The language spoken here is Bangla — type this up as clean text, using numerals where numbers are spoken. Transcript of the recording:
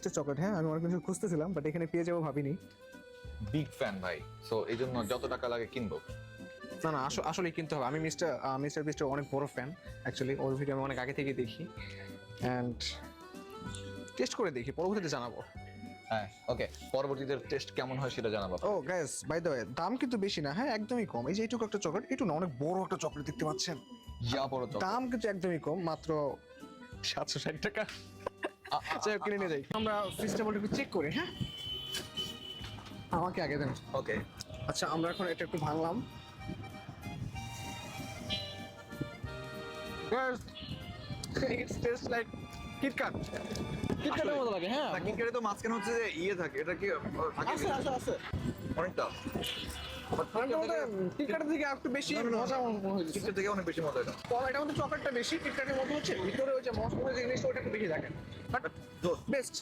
টেস্টের চকলেট। হ্যাঁ, আমি অনেক কিছু খুঁজতেছিলাম, বাট এখানে পেয়ে যাবো ভাবিনি। বিগ ফ্যান ভাই, সো এই জন্য যত টাকা লাগে কিনবো। না না, আসলেই কিনতে হবে। আমি মিস্টার বিস্টের অনেক বড় ফ্যান অ্যাকচুয়ালি। ওর ভিডিও আমি অনেক আগে থেকেই দেখি অ্যান্ড টেস্ট করে দেখি, পরবর্তীতে জানাবো। হ্যাঁ ওকে, পরবর্তীতে টেস্ট কেমন হয় সেটা জানাবো। ও গাইস, বাই দ্য ওয়ে, দাম কিন্তু বেশি না। হ্যাঁ, একদমই কম। এই যে এইটুকু একটা চকলেট, একটু না, অনেক বড় একটা চকলেট দেখতে পাচ্ছেন। যা বড় তো দাম কিন্তু একদমই কম, মাত্র 760 টাকা। যাই হোক, কিনে নিয়ে যাই। আমরা ফেস্টিভ্যালটা একটু চেক করি। হ্যাঁ, আমাকে আগে দেন। ওকে। আচ্ছা, আমরা এখন এটা একটু ভাঙলাম। It tastes like KitKat. KitKat-এর মতো লাগে। হ্যাঁ, কিনকারে তো মাঝখানে হচ্ছে যে ইয়ে থাকে, এটা কি আছে। অনেকটা KitKat-এর দিকে একটু বেশি মজা মনে হয়েছে। কিনকার থেকে অনেক বেশি মজা এটা। এটার মধ্যে চকলেটটা বেশি, KitKat-এর মধ্যে হচ্ছে ভিতরে ওই যে মশলা যে জিনিসটা ওটা একটু বেশি থাকে। But best.